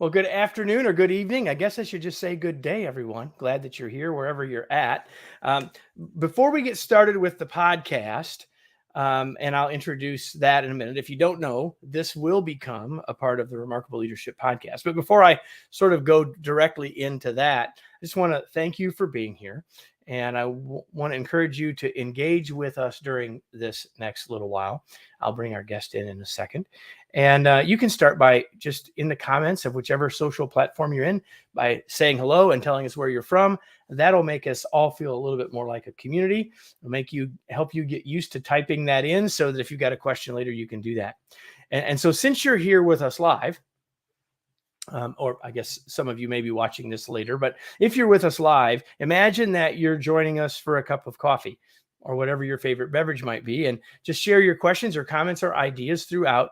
Well, good afternoon or good evening. I guess I should just say good day, everyone. Glad that you're here wherever you're at. Um, Before we get started with the podcast, and I'll introduce that in a minute. If you don't know, this will become a part of the Remarkable Leadership Podcast. But before I sort of go directly into that, I just want to thank you for being here. And I want to encourage you to engage with us during this next little while. I'll bring our guest in a second. And you can start by just in the comments of whichever social platform you're in by saying hello and telling us where you're from. That'll make us all feel a little bit more like a community. It'll help you get used to typing that in so that if you've got a question later, you can do that. And so since you're here with us live, or I guess some of you may be watching this later, but if you're with us live, imagine that you're joining us for a cup of coffee or whatever your favorite beverage might be, and just share your questions or comments or ideas throughout.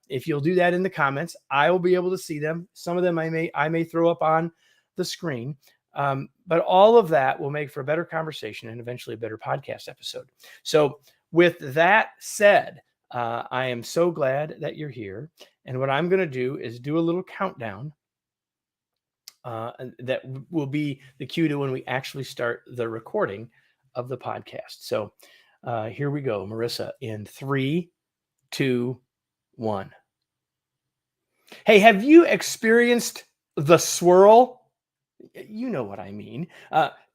If you'll do that in the comments, I will be able to see them. Some of them I may throw up on the screen, but all of that will make for a better conversation and eventually a better podcast episode. So with that said, I am so glad that you're here. And what I'm going to do is do a little countdown that will be the cue to when we actually start the recording of the podcast. So here we go, Marissa, in 3, 2, 1. Hey, have you experienced the swirl? You know what I mean.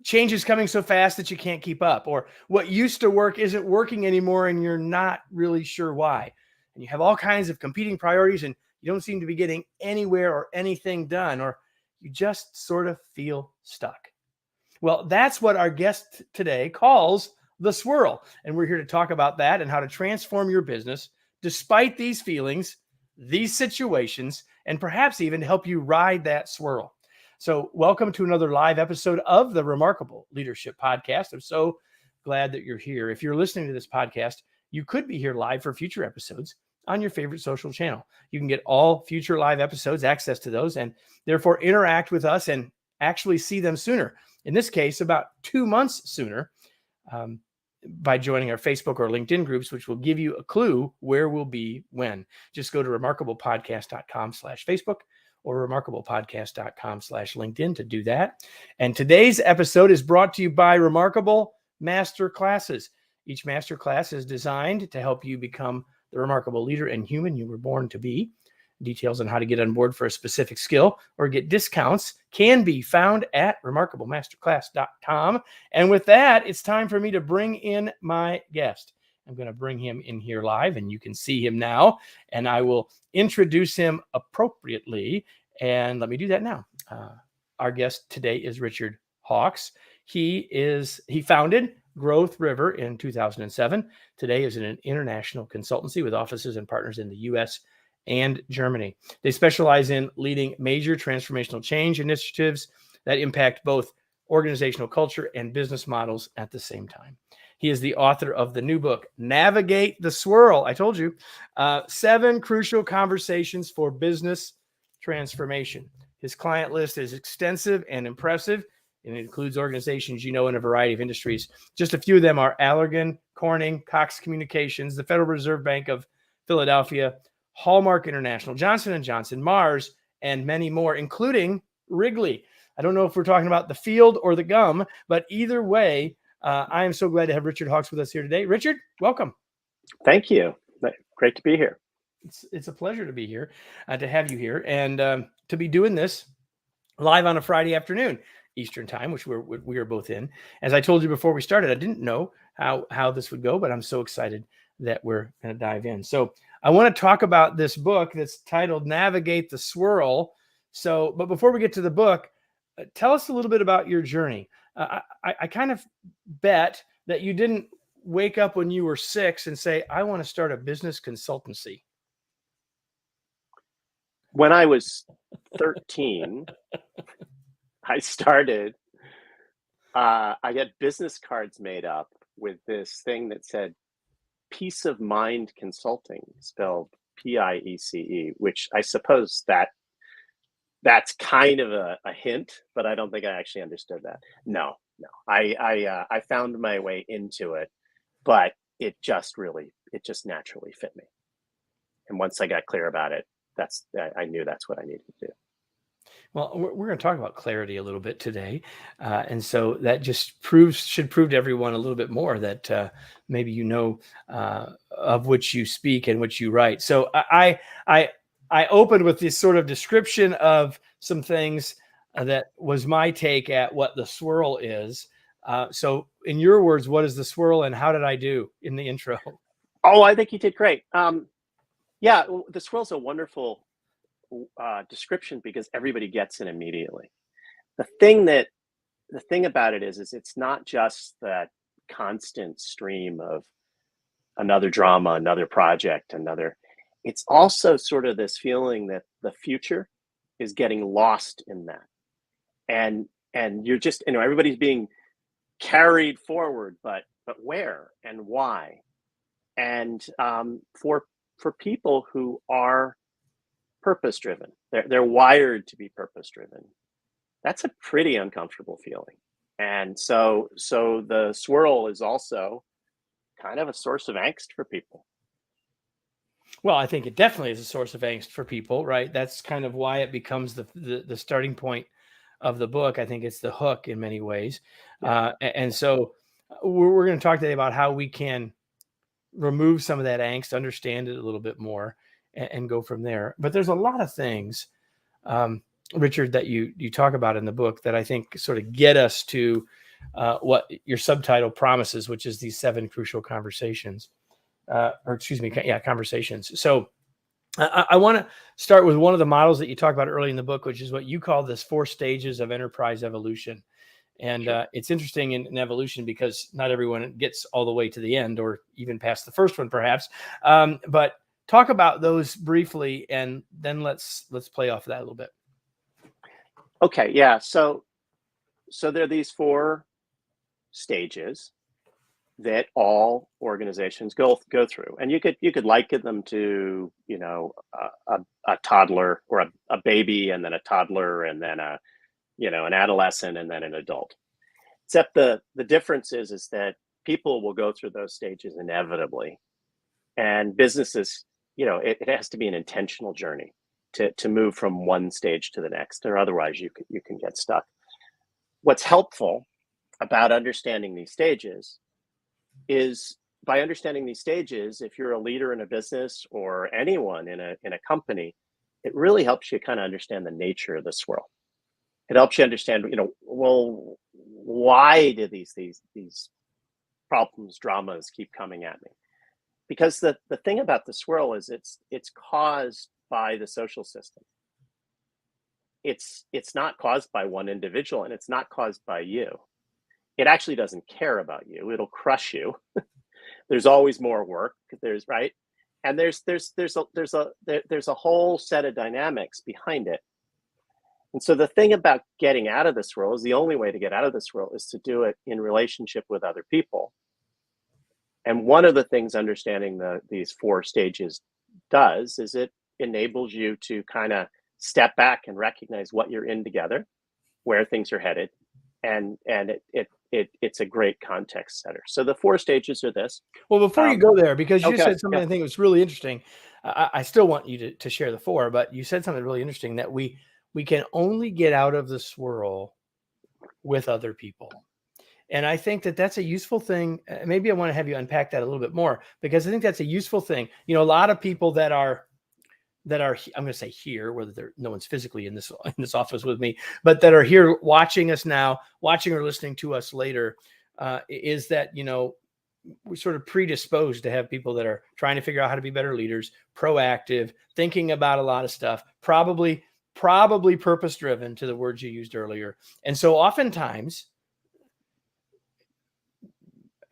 Change is coming so fast that you can't keep up, or what used to work isn't working anymore and you're not really sure why. And you have all kinds of competing priorities and you don't seem to be getting anywhere or anything done, or you just sort of feel stuck. Well, that's what our guest today calls the swirl. And we're here to talk about that and how to transform your business despite these feelings, these situations, and perhaps even help you ride that swirl. So welcome to another live episode of the Remarkable Leadership Podcast. I'm so glad that you're here. If you're listening to this podcast, you could be here live for future episodes on your favorite social channel. You can get all future live episodes, access to those, and therefore interact with us and actually see them sooner. In this case, about 2 months sooner, by joining our Facebook or LinkedIn groups, which will give you a clue where we'll be when. Just go to remarkablepodcast.com/Facebook or remarkablepodcast.com/LinkedIn to do that. And today's episode is brought to you by Remarkable Master Classes. Each master class is designed to help you become the remarkable leader and human you were born to be. Details on how to get on board for a specific skill or get discounts can be found at remarkablemasterclass.com. And with that, it's time for me to bring in my guest. I'm going to bring him in here live, and you can see him now, and I will introduce him appropriately. And let me do that now. Our guest today is Richard Hawks. He founded Growth River in 2007. Today is an international consultancy with offices and partners in the U.S. and Germany. They specialize in leading major transformational change initiatives that impact both organizational culture and business models at the same time. He is the author of the new book, Navigate the Swirl. I told you, 7 crucial conversations for business transformation. His client list is extensive and impressive, and it includes organizations you know in a variety of industries. Just a few of them are Allergan, Corning, Cox Communications, the Federal Reserve Bank of Philadelphia, Hallmark International, Johnson & Johnson, Mars, and many more, including Wrigley. I don't know if we're talking about the field or the gum, but either way, I am so glad to have Richard Hawks with us here today. Richard, welcome. Thank you. Great to be here. It's a pleasure to be here, to have you here, and to be doing this live on a Friday afternoon, Eastern time, which we are both in. As I told you before we started, I didn't know how this would go, but I'm so excited that we're going to dive in. So I want to talk about this book that's titled Navigate the Swirl. But before we get to the book, tell us a little bit about your journey. I kind of bet that you didn't wake up when you were 6 and say, I want to start a business consultancy. When I was 13, I started, I got business cards made up with this thing that said Peace of Mind Consulting, spelled PIECE, which I suppose that's kind of a hint, but I don't think I actually understood that. No. I found my way into it, but it just naturally fit me. And once I got clear about it, I knew that's what I needed to do. Well, we're going to talk about clarity a little bit today. And so that just should prove to everyone a little bit more that maybe of which you speak and which you write. So I opened with this sort of description of some things that was my take at what the swirl is. So in your words, what is the swirl and how did I do in the intro? Oh, I think you did great. Yeah, the swirl's a wonderful description because everybody gets it immediately. The thing about it is it's not just that constant stream of another drama, another project, it's also sort of this feeling that the future is getting lost in that. And you're just, everybody's being carried forward, but where and why? And for people who are purpose driven, they're wired to be purpose driven. That's a pretty uncomfortable feeling. And so the swirl is also kind of a source of angst for people. Well, I think it definitely is a source of angst for people, right? That's kind of why it becomes the starting point of the book. I think it's the hook in many ways. Yeah. And so we're going to talk today about how we can remove some of that angst, understand it a little bit more, and go from there. But there's a lot of things, Richard, that you talk about in the book that I think sort of get us to what your subtitle promises, which is these 7 crucial conversations. Conversations. So I want to start with one of the models that you talk about early in the book, which is what you call this 4 stages of enterprise evolution. And Sure. It's interesting in evolution because not everyone gets all the way to the end or even past the first one, perhaps. But talk about those briefly, and then let's play off that a little bit. Okay. Yeah. So there are these 4 stages that all organizations go through, and you could liken them to a toddler or a baby, and then a toddler, and then an adolescent, and then an adult. Except the difference is that people will go through those stages inevitably, and businesses, it has to be an intentional journey to move from one stage to the next, or otherwise you can get stuck. What's helpful about understanding these stages is, by understanding these stages, if you're a leader in a business or anyone in a company, it really helps you kind of understand the nature of the swirl. It helps you understand, well, why do these problems, dramas keep coming at me? Because the thing about the swirl is it's caused by the social system. It's not caused by one individual, and it's not caused by you. It actually doesn't care about you. It'll crush you. There's always more work. Right, and there's a whole set of dynamics behind it. And so the thing about getting out of this swirl is, the only way to get out of this swirl is to do it in relationship with other people. And one of the things understanding these 4 stages does is it enables you to kind of step back and recognize what you're in together, where things are headed, and it's a great context setter. So the 4 stages are this. Well, before you go there, because you said something, yeah. I think was really interesting. I still want you to share the 4, but you said something really interesting, that we can only get out of the swirl with other people. And I think that that's a useful thing. Maybe I want to have you unpack that a little bit more, because I think that's a useful thing. A lot of people that are, I'm going to say here, whether no one's physically in this office with me, but that are here watching us now, watching or listening to us later, is that, we're sort of predisposed to have people that are trying to figure out how to be better leaders, proactive, thinking about a lot of stuff, probably purpose driven, to the words you used earlier. And so oftentimes,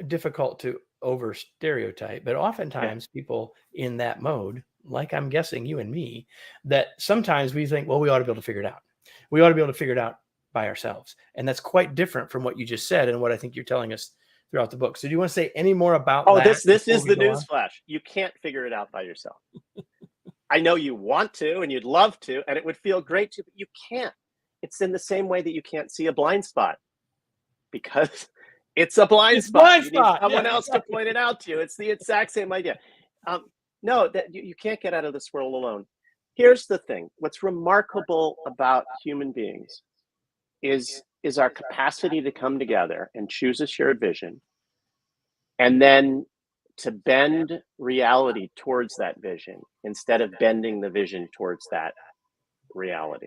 difficult to over stereotype, but oftentimes people in that mode, like I'm guessing you and me, that sometimes we think, well, we ought to be able to figure it out. We ought to be able to figure it out by ourselves. And that's quite different from what you just said and what I think you're telling us throughout the book. So do you want to say any more about that? This is the news flash. You can't figure it out by yourself. I know you want to, and you'd love to, and it would feel great to, but you can't. It's in the same way that you can't see a blind spot, because it's a blind spot. You need someone else to point it out to you. It's the exact same idea. No, that you can't get out of the swirl alone. here's the thing. What's remarkable about human beings is our capacity to come together and choose a shared vision, and then to bend reality towards that vision instead of bending the vision towards that reality.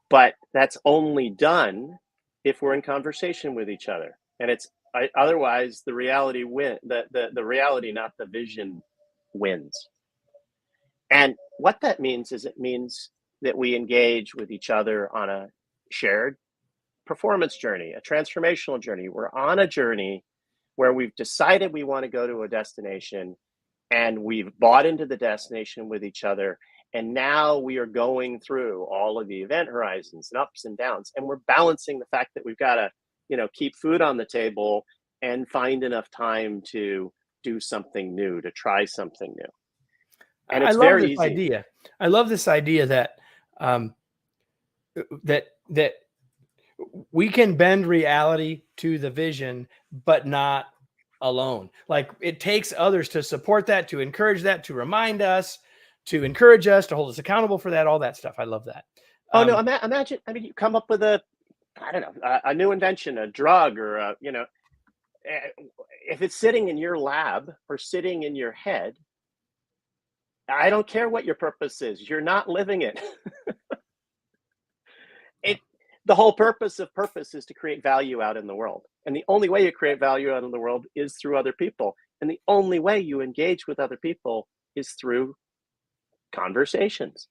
But that's only done if we're in conversation with each other. And otherwise the reality the reality, not the vision, wins. And what that means is, it means that we engage with each other on a shared performance journey, a transformational journey. We're on a journey where we've decided we want to go to a destination, and we've bought into the destination with each other. And now we are going through all of the event horizons and ups and downs, and we're balancing the fact that we've got to, keep food on the table and find enough time to do something new, to try something new. And it's very easy. Idea. I love this idea that that we can bend reality to the vision, but not alone. Like, it takes others to support that, to encourage that, to remind us, to encourage us, to hold us accountable for that, all that stuff. I love that. Oh, no, imagine, you come up with a new invention, a drug, or if it's sitting in your lab or sitting in your head, I don't care what your purpose is. You're not living it. The whole purpose of purpose is to create value out in the world. And the only way you create value out in the world is through other people. And the only way you engage with other people is through conversations.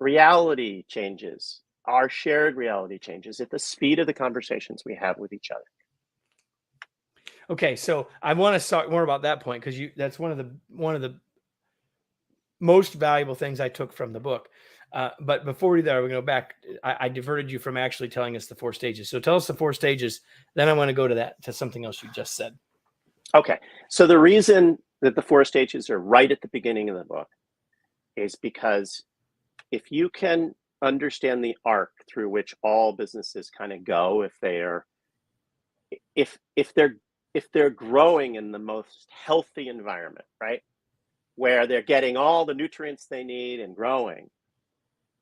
Reality changes. Our shared reality changes at the speed of the conversations we have with each other. Okay, so I want to talk more about that point, because that's one of the most valuable things I took from the book. But before we do that, we're going to go back. I diverted you from actually telling us the 4 stages. So tell us the 4 stages. Then I want to go to something else you just said. Okay. So the reason that the 4 stages are right at the beginning of the book is because if you can understand the arc through which all businesses kind of go, if they're growing in the most healthy environment, right, where they're getting all the nutrients they need and growing,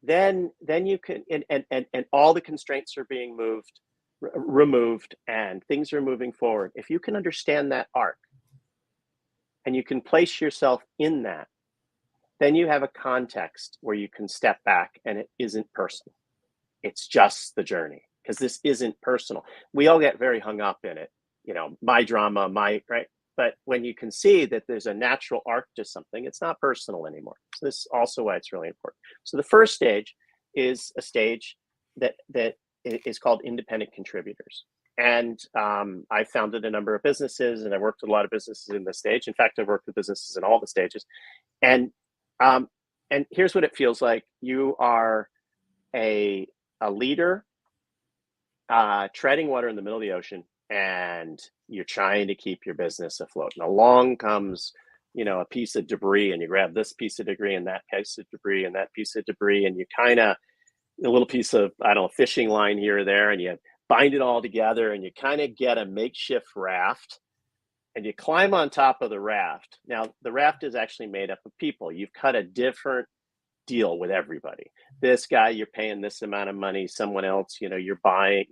then you can, and all the constraints are being removed, and things are moving forward. If you can understand that arc and you can place yourself in that, then you have a context where you can step back, and it isn't personal. It's just the journey, because this isn't personal. We all get very hung up in it, my drama, right? But when you can see that there's a natural arc to something, it's not personal anymore. So this is also why it's really important. So the first stage is a stage that is called independent contributors. And I founded a number of businesses, and I worked with a lot of businesses in this stage. In fact, I've worked with businesses in all the stages. And here's what it feels like. You are a leader treading water in the middle of the ocean, and you're trying to keep your business afloat. And along comes, a piece of debris, and you grab this piece of debris and that piece of debris and that piece of debris, and you kind of, a little piece of, fishing line here or there, and you bind it all together, and you kind of get a makeshift raft, and you climb on top of the raft. Now, the raft is actually made up of people. You've cut a different deal with everybody. This guy, you're paying this amount of money. Someone else, you're buying.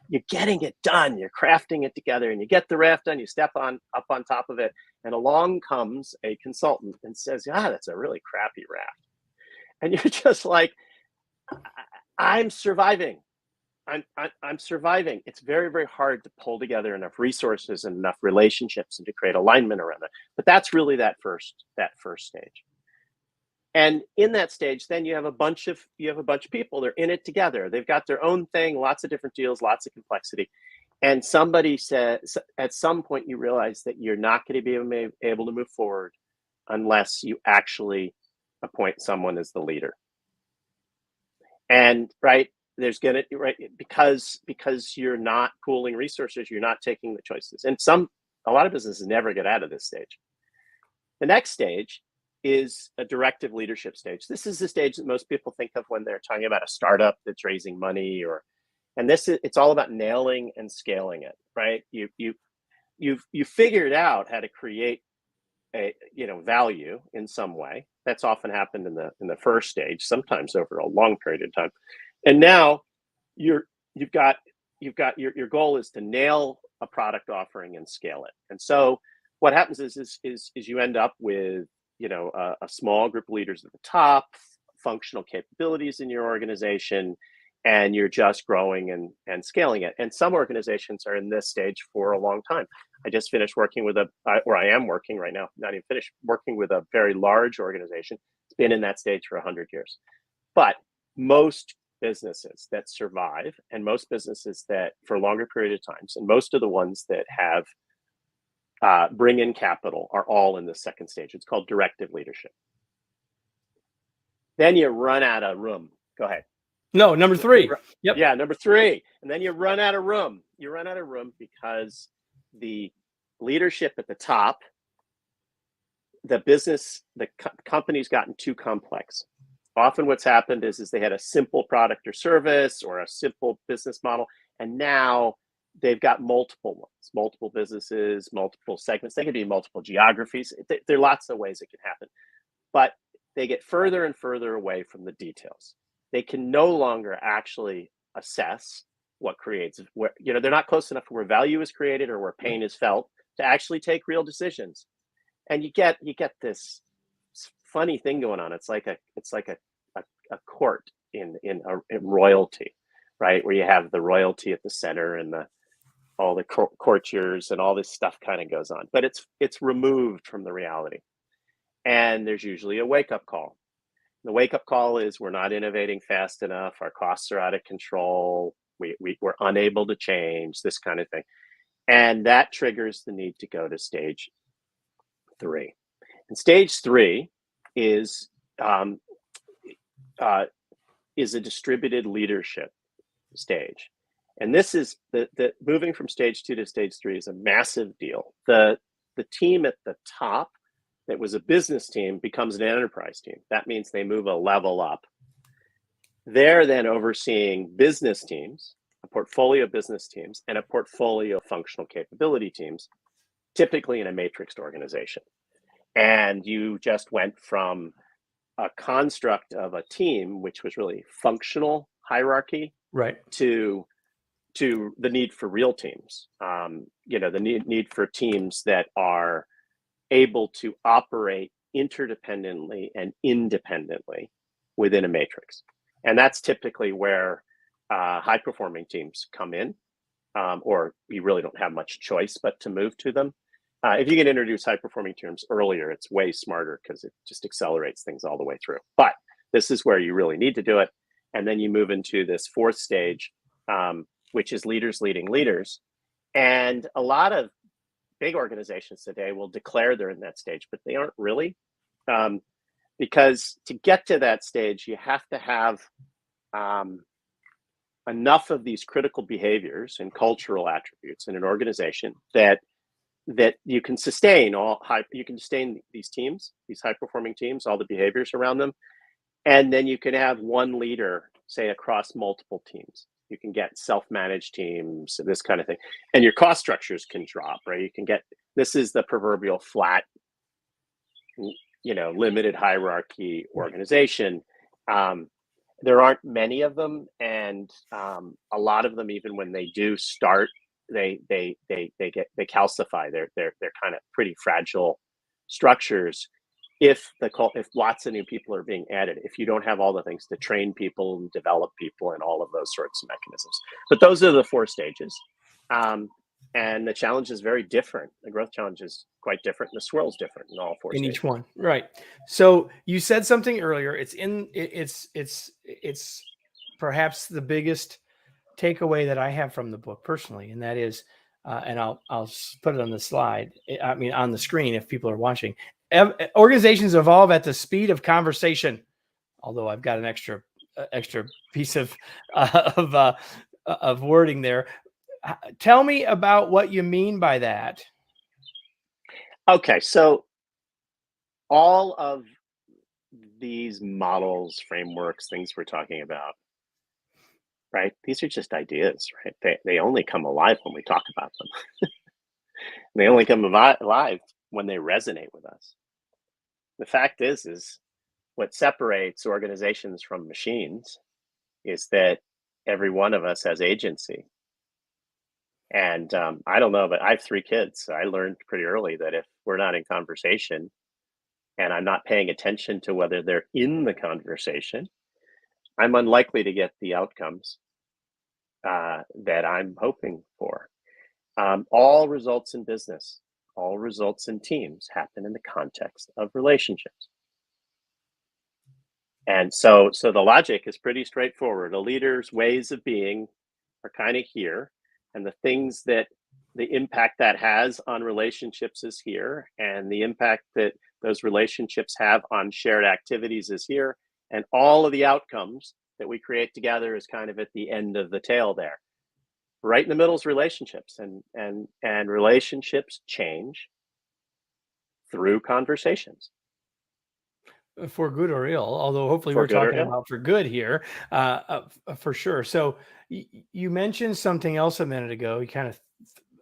You're getting it done. You're crafting it together, and you get the raft done. You step up on top of it, and along comes a consultant and says, that's a really crappy raft. And you're just like, I'm surviving. I'm surviving. It's very, very hard to pull together enough resources and enough relationships and to create alignment around it. But that's really that first stage. And in that stage, then you have a bunch of people. They're in it together. They've got their own thing, lots of different deals, lots of complexity. And somebody says, at some point, you realize that you're not going to be able to move forward unless you actually appoint someone as the leader. And because you're not pooling resources, you're not taking the choices. And a lot of businesses never get out of this stage. The next stage is a directive leadership stage. This is the stage that most people think of when they're talking about a startup that's raising money, it's all about nailing and scaling it, right? You figured out how to create a value in some way. That's often happened in the first stage, sometimes over a long period of time. And now you've got your goal is to nail a product offering and scale it. And so what happens is you end up with a small group of leaders at the top, functional capabilities in your organization, and you're just growing and scaling it. And some organizations are in this stage for a long time. I just finished working with I am working right now, not even finished, working with a very large organization. It's been in that stage for 100 years. But most businesses that survive, and most businesses that for a longer period of times, and most of the ones that have bring in capital are all in the second stage. It's called directive leadership. Then you run out of room. Go ahead. No, number 3. Yep. Yeah, number 3. And then you run out of room. You run out of room because the leadership at the top, the company's gotten too complex. Often what's happened is they had a simple product or service or a simple business model, and now they've got multiple ones, multiple businesses, multiple segments. They could be multiple geographies. There are lots of ways it can happen, but they get further and further away from the details. They can no longer actually assess what creates, they're not close enough to where value is created or where pain is felt to actually take real decisions. And you get this funny thing going on. It's like a court in royalty, right? Where you have the royalty at the center and all the courtiers and all this stuff kind of goes on, but it's removed from the reality. And there's usually a wake-up call. The wake-up call is we're not innovating fast enough. Our costs are out of control. We're unable to change, this kind of thing. And that triggers the need to go to stage 3. And stage 3 is a distributed leadership stage. And this is the moving from stage 2 to stage 3 is a massive deal. The team at the top that was a business team becomes an enterprise team. That means they move a level up. They're then overseeing business teams, a portfolio of business teams, and a portfolio of functional capability teams, typically in a matrixed organization. And you just went from a construct of a team, which was really functional hierarchy, right, to the need for real teams. The need for teams that are able to operate interdependently and independently within a matrix. And that's typically where high-performing teams come in, or you really don't have much choice but to move to them. If you can introduce high-performing teams earlier, it's way smarter because it just accelerates things all the way through. But this is where you really need to do it. And then you move into this 4th stage, which is leaders leading leaders. And a lot of big organizations today will declare they're in that stage, but they aren't really. Because to get to that stage, you have to have enough of these critical behaviors and cultural attributes in an organization that you can sustain these teams, these high-performing teams, all the behaviors around them, and then you can have one leader, say, across multiple teams. You can get self-managed teams, this kind of thing, and your cost structures can drop, right? You can get, this is the proverbial flat, limited hierarchy organization. There aren't many of them, and a lot of them, even when they do start, they calcify. They're kind of pretty fragile structures. If lots of new people are being added, if you don't have all the things to train people and develop people and all of those sorts of mechanisms. But those are the 4 stages. And the challenge is very different. The growth challenge is quite different. And the swirl is different in all 4 stages. In each one. Right. So you said something earlier. It's perhaps the biggest takeaway that I have from the book personally. And that is, and I'll put it on the slide. I mean, on the screen, if people are watching. Organizations evolve at the speed of conversation. Although I've got an extra piece of wording there. Tell me about what you mean by that. Okay, so all of these models, frameworks, things we're talking about, right? These are just ideas, right? They only come alive when we talk about them. They only come alive when they resonate with us. The fact is what separates organizations from machines is that every one of us has agency. And I don't know, but I have 3 kids. So I learned pretty early that if we're not in conversation and I'm not paying attention to whether they're in the conversation, I'm unlikely to get the outcomes that I'm hoping for. All results in business, all results in teams happen in the context of relationships. And so the logic is pretty straightforward. A leader's ways of being are kind of here, and the things that the impact that has on relationships is here, and the impact that those relationships have on shared activities is here, and all of the outcomes that we create together is kind of at the end of the tail there. Right in the middle is relationships, and relationships change through conversations. For good or ill, although hopefully For we're good or talking ill. about for good here, for sure. So you mentioned something else a minute ago. You kind of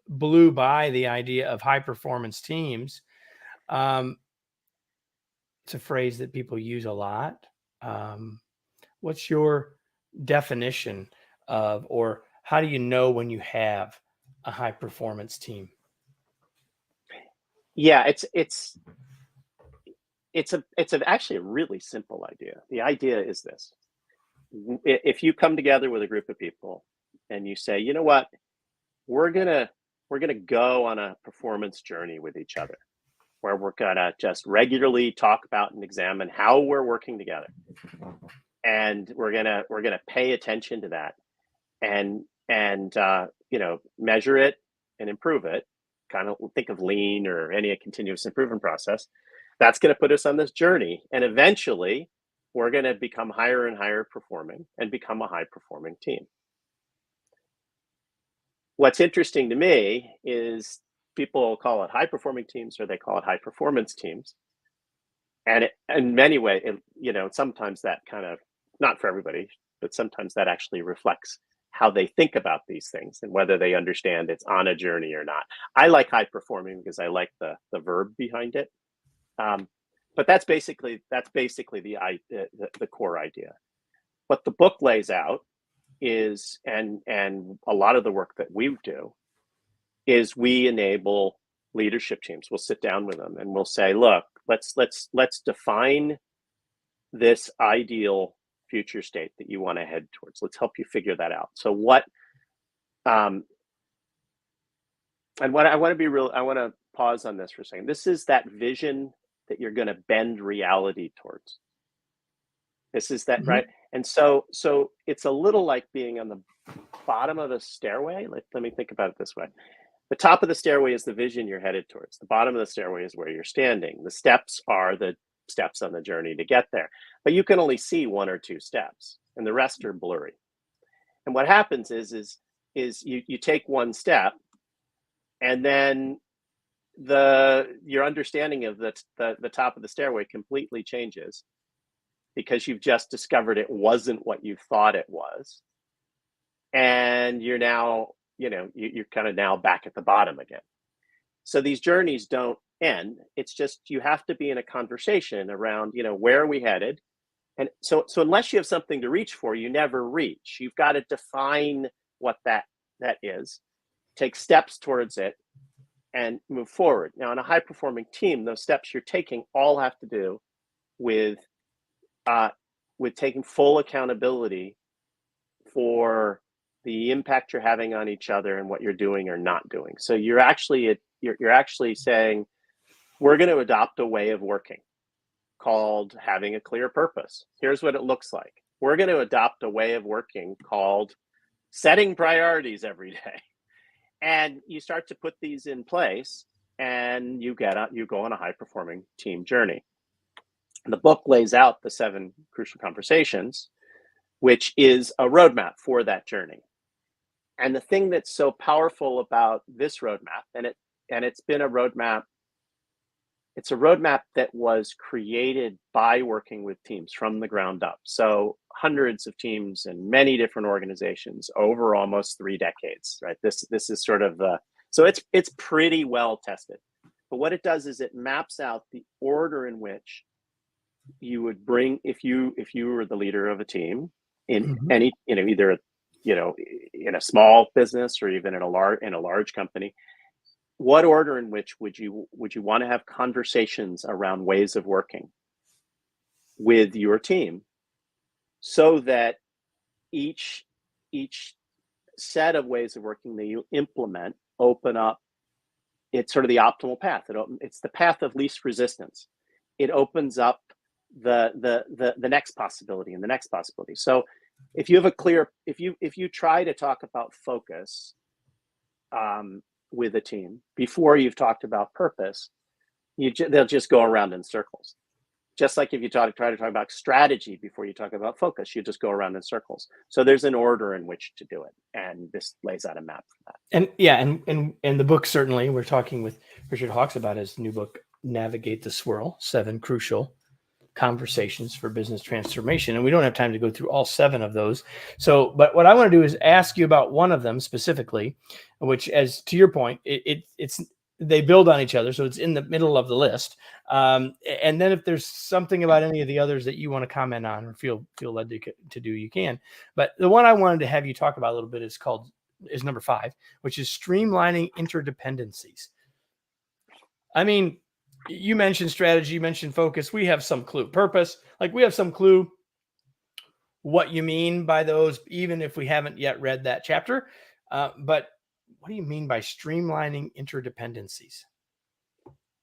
blew by the idea of high performance teams. It's a phrase that people use a lot. What's your definition of, or how do you know when you have a high performance team? Yeah, it's actually a really simple idea. The idea is this: if you come together with a group of people and you say, you know what, we're gonna go on a performance journey with each other, where we're gonna just regularly talk about and examine how we're working together, and we're gonna pay attention to that, and measure it and improve it. Kind of think of lean or any continuous improvement process. That's going to put us on this journey, and eventually we're going to become higher and higher performing and become a high performing team. What's interesting to me is people call it high performing teams, or they call it high performance teams. And in many ways, sometimes that kind of, not for everybody, but sometimes that actually reflects how they think about these things and whether they understand it's on a journey or not. I like high performing because I like the verb behind it. But that's basically the core idea. What the book lays out is, and a lot of the work that we do, is we enable leadership teams. We'll sit down with them and we'll say, look, let's define this ideal future state that you want to head towards. Let's help you figure that out. So and what I want to pause on this for a second. This is that vision that you're going to bend reality towards. This is that, right? And so it's a little like being on the bottom of a stairway. Let me think about it this way. The top of the stairway is the vision you're headed towards. The bottom of the stairway is where you're standing. The steps are the steps on the journey to get there. But you can only see 1 or 2 steps, and the rest are blurry. And what happens is you take 1 step, and then your understanding of the top of the stairway completely changes, because you've just discovered it wasn't what you thought it was, and you're now you're kind of now back at the bottom again. So these journeys don't end. It's just you have to be in a conversation around where are we headed, and so unless you have something to reach for, you never reach. You've got to define what that is, take steps towards it, and move forward. Now, in a high-performing team, those steps you're taking all have to do with taking full accountability for the impact you're having on each other and what you're doing or not doing. So you're actually saying, we're going to adopt a way of working called having a clear purpose. Here's what it looks like. We're going to adopt a way of working called setting priorities every day. And you start to put these in place, and you go on a high-performing team journey. The book lays out the 7 crucial conversations, which is a roadmap for that journey. And the thing that's so powerful about this roadmap, and it's been a roadmap, it's a roadmap that was created by working with teams from the ground up. So hundreds of teams in many different organizations over almost 3 decades, right? This is sort of so it's pretty well tested. But what it does is it maps out the order in which you would bring, if you were the leader of a team in any, either, in a small business or even in a large company, what order in which would you want to have conversations around ways of working with your team, so that each set of ways of working that you implement open up, it's sort of the optimal path. It's the path of least resistance. It opens up the next possibility and the next possibility. So if you have a clear, if you try to talk about focus with a team before you've talked about purpose, they'll just go around in circles. Just like if you try to talk about strategy before you talk about focus, you just go around in circles. So there's an order in which to do it, and this lays out a map for that. And yeah, and the book, certainly, we're talking with Richard Hawkes about his new book, Navigate the Swirl: 7 Crucial Conversations for Business Transformation. And we don't have time to go through all 7 of those. So, but what I want to do is ask you about one of them specifically, which, as to your point, it's they build on each other. So it's in the middle of the list. And then if there's something about any of the others that you want to comment on or feel led to do, you can. But the one I wanted to have you talk about a little bit is number 5, which is streamlining interdependencies. I mean, you mentioned strategy, you mentioned focus. We have some clue. Purpose, like we have some clue what you mean by those, even if we haven't yet read that chapter. But what do you mean by streamlining interdependencies?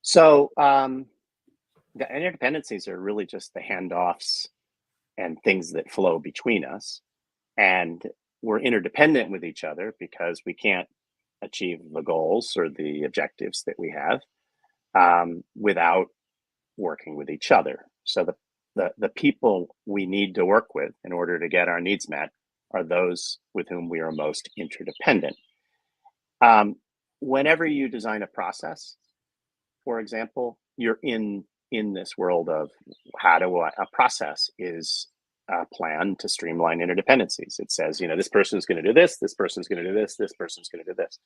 So the interdependencies are really just the handoffs and things that flow between us. And we're interdependent with each other because we can't achieve the goals or the objectives that we have without working with each other. So the people we need to work with in order to get our needs met are those with whom we are most interdependent. Whenever you design a process, for example, you're in this world of a process is a plan to streamline interdependencies. It says, this person's going to do this person's going to do this person's going to do this.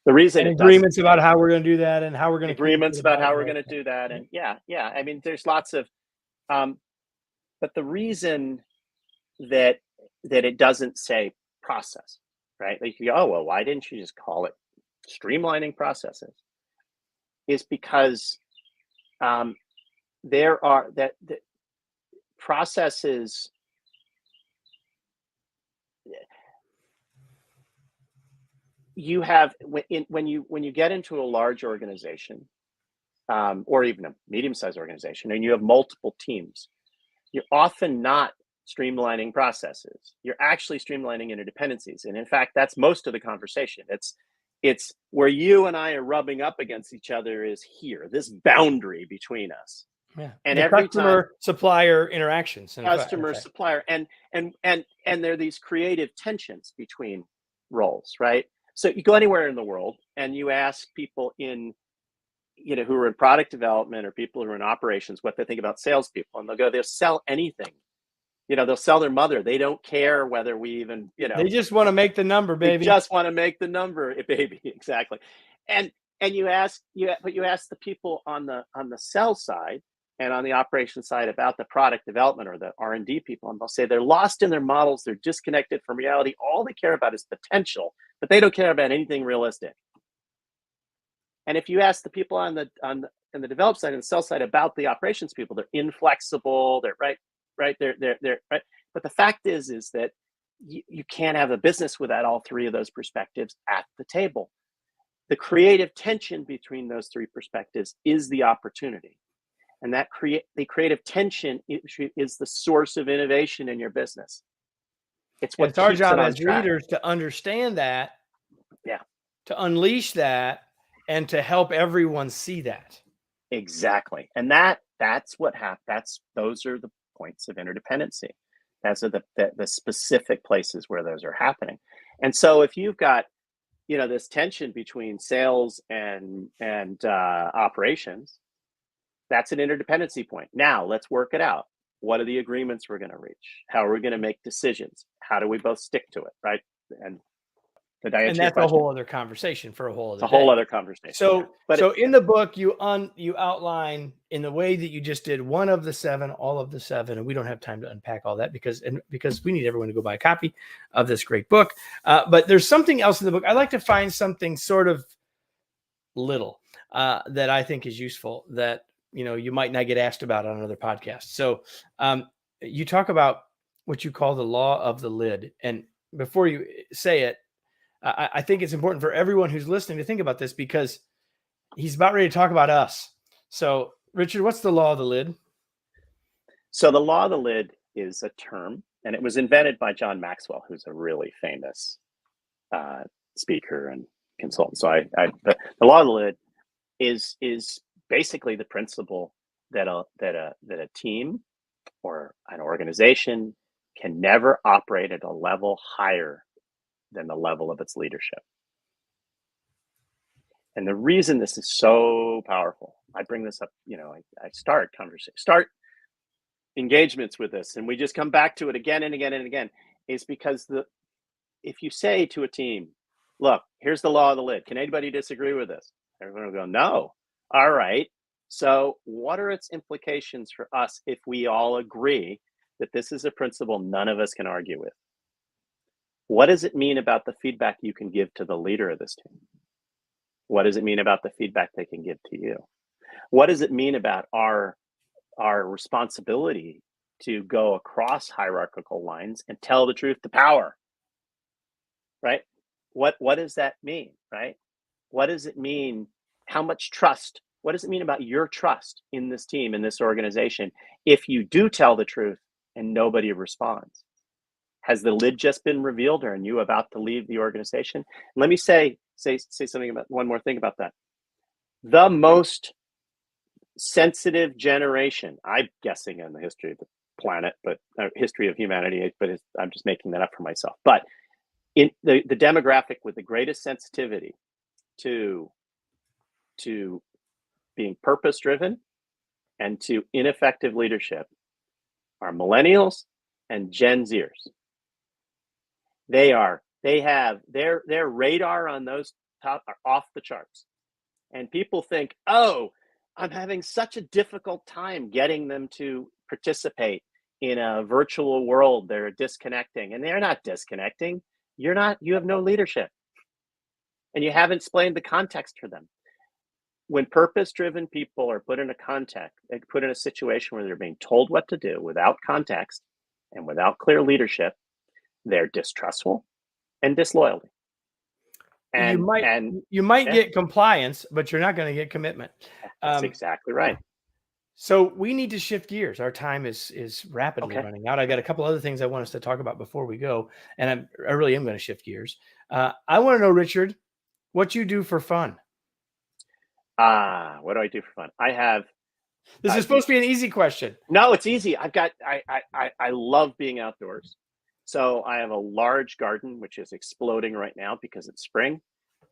The reason agreements about how we're going to do that and how we're going to agreements about how we're going to do that. And yeah. I mean, there's lots of, but the reason that it doesn't say process, right? Like you go, oh, well, why didn't you just call it streamlining processes? Is because there are that processes. You have when you get into a large organization, or even a medium-sized organization, and you have multiple teams, you're often not streamlining processes. You're actually streamlining interdependencies, and in fact, that's most of the conversation. It's where you and I are rubbing up against each other is here, this boundary between us. Yeah, and the every customer supplier interactions, customer supplier, and there are these creative tensions between roles, right? So you go anywhere in the world and you ask people who are in product development or people who are in operations what they think about salespeople, and they'll sell anything. They'll sell their mother. They don't care whether we even, they just want to make the number, baby. They just want to make the number, baby. Exactly. And you ask the people on the sell side and on the operation side about the product development or the R&D people, and they'll say they're lost in their models. They're disconnected from reality. All they care about is potential, but they don't care about anything realistic. And if you ask the people on the develop side and the sell side about the operations people, they're inflexible. They're right. They're right. But the fact is that you can't have a business without all 3 of those perspectives at the table. The creative tension between those 3 perspectives is the opportunity. And that the creative tension is the source of innovation in your business. It's our job as leaders to understand that, to unleash that, and to help everyone see that. Exactly. And that's what happens. Those are the points of interdependency. Those are the specific places where those are happening. And so if you've got this tension between sales and operations, that's an interdependency point. Now let's work it out. What are the agreements we're going to reach? How are we going to make decisions? How do we both stick to it, right? And Did I And answer your that's a question? whole other conversation for a whole It's other a whole day. other conversation. So, yeah. But so in the book, you outline in the way that you just did one of the seven, all of the seven, and we don't have time to unpack all that because we need everyone to go buy a copy of this great book. But there's something else in the book. I like to find something sort of little that I think is useful that you might not get asked about on another podcast. So you talk about what you call the law of the lid, and before you say it, I think it's important for everyone who's listening to think about this because he's about ready to talk about us. So, Richard, what's the law of the lid? So the law of the lid is a term, and it was invented by John Maxwell, who's a really famous speaker and consultant. So the law of the lid is basically the principle that a team or an organization can never operate at a level higher than the level of its leadership. And the reason this is so powerful, I bring this up, I start engagements with this, and we just come back to it again and again and again, is because if you say to a team, look, here's the law of the lid. Can anybody disagree with this? Everyone will go, no. All right. So what are its implications for us if we all agree that this is a principle none of us can argue with? What does it mean about the feedback you can give to the leader of this team? What does it mean about the feedback they can give to you? What does it mean about our responsibility to go across hierarchical lines and tell the truth to power? Right? What does that mean? Right? What does it mean? How much trust? What does it mean about your trust in this team, in this organization, if you do tell the truth and nobody responds? Has the lid just been revealed, or are you about to leave the organization? And let me say something about one more thing about that. The most sensitive generation, I'm guessing, in the history of the planet, but history of humanity, but I'm just making that up for myself. But in the demographic with the greatest sensitivity to being purpose-driven and to ineffective leadership are millennials and Gen Zers. They have their radar on those top are off the charts. And people think, oh, I'm having such a difficult time getting them to participate in a virtual world. They're disconnecting, and they're not disconnecting. You have no leadership, and you haven't explained the context for them. When purpose-driven people are put in a situation where they're being told what to do without context and without clear leadership, they're distrustful and disloyal. And you might get compliance, but you're not going to get commitment. That's exactly right. So we need to shift gears. Our time is rapidly running out. I got a couple other things I want us to talk about before we go, and I really am going to shift gears. I want to know, Richard, what you do for fun. What do I do for fun? This is supposed to be an easy question. No, it's easy. I love being outdoors. So I have a large garden, which is exploding right now because it's spring.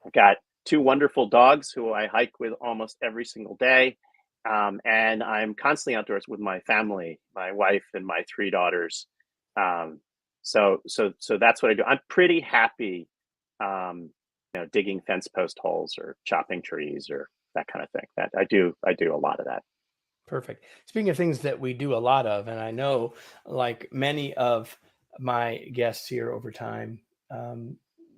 I've got 2 wonderful dogs who I hike with almost every single day. And I'm constantly outdoors with my family, my wife and my 3 daughters. So that's what I do. I'm pretty happy, digging fence post holes or chopping trees or that kind of thing. That I do a lot of that. Perfect. Speaking of things that we do a lot of, and I know, like many of my guests here over time,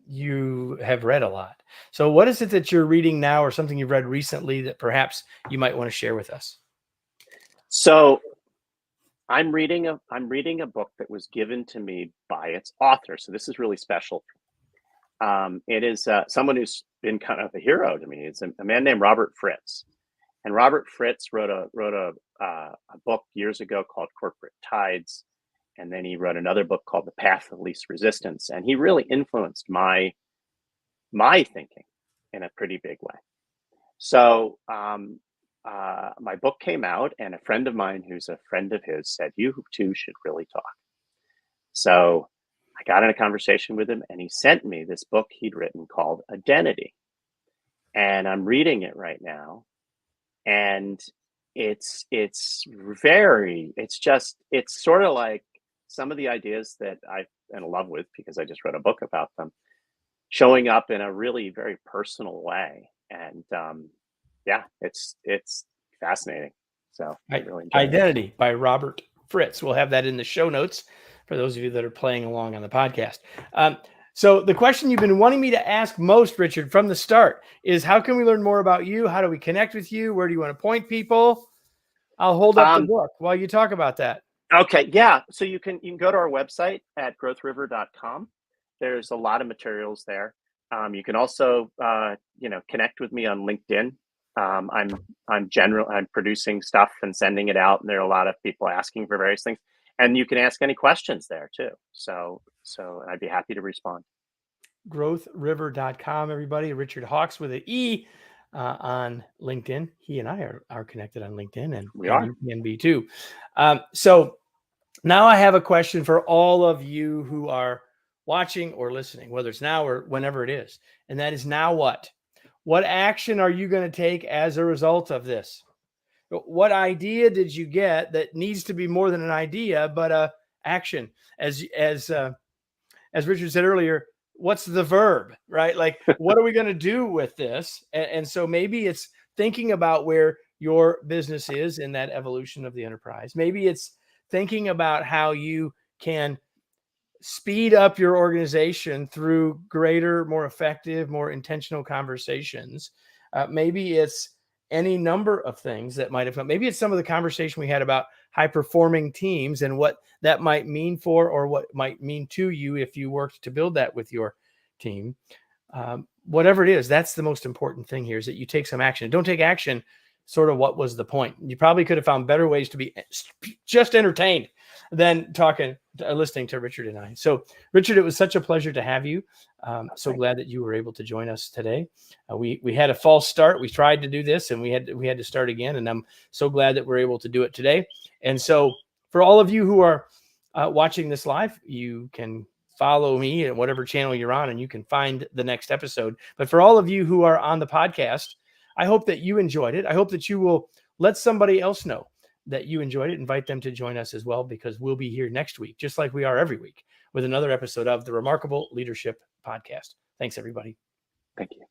you have read a lot. So what is it that you're reading now, or something you've read recently that perhaps you might want to share with us? So I'm reading a book that was given to me by its author. So this is really special. It is someone who's been kind of a hero to me. It's a man named Robert Fritz. And Robert Fritz wrote a book years ago called Corporate Tides. And then he wrote another book called The Path of Least Resistance. And he really influenced my thinking in a pretty big way. So my book came out, and a friend of mine who's a friend of his said, you two should really talk. So I got in a conversation with him, and he sent me this book he'd written called Identity. And I'm reading it right now. And it's sort of like some of the ideas that I'm in love with, because I just wrote a book about them. showing up in a really very personal way. And yeah, it's fascinating. So I really enjoy it. Identity by Robert Fritz. We'll have that in the show notes for those of you that are playing along on the podcast. So the question you've been wanting me to ask most, Richard, from the start is, how can we learn more about you? How do we connect with you? Where do you want to point people? I'll hold up the book while you talk about that. Okay. Yeah. So you can go to our website at growthriver.com. There's a lot of materials there. You can also, connect with me on LinkedIn. I'm producing stuff and sending it out, and there are a lot of people asking for various things, and you can ask any questions there too. So I'd be happy to respond. Growthriver.com, everybody. Richard Hawks with an E on LinkedIn. He and I are connected on LinkedIn, and We are. you can be too. So now I have a question for all of you who are watching or listening, whether it's now or whenever it is. And that is, now what? What action are you going to take as a result of this? What idea did you get that needs to be more than an idea, but action? As Richard said earlier, what's the verb, right? Like, what are we going to do with this? And so maybe it's thinking about where your business is in that evolution of the enterprise. Maybe it's thinking about how you can speed up your organization through greater, more effective, more intentional conversations. Maybe it's any number of things that might have come. Maybe it's some of the conversation we had about high performing teams and what that might mean for, or what might mean to you if you worked to build that with your team. Whatever it is, that's the most important thing here, is that you take some action. Don't take action. Sort of what was the point? You probably could have found better ways to be just entertained than listening to Richard and I. So, Richard, it was such a pleasure to have you. So glad that you were able to join us today. We had a false start. We tried to do this, and we had to start again. And I'm so glad that we're able to do it today. And so, for all of you who are watching this live, you can follow me at whatever channel you're on, and you can find the next episode. But for all of you who are on the podcast, I hope that you enjoyed it. I hope that you will let somebody else know that you enjoyed it. Invite them to join us as well, because we'll be here next week, just like we are every week, with another episode of the Remarkable Leadership Podcast. Thanks, everybody. Thank you.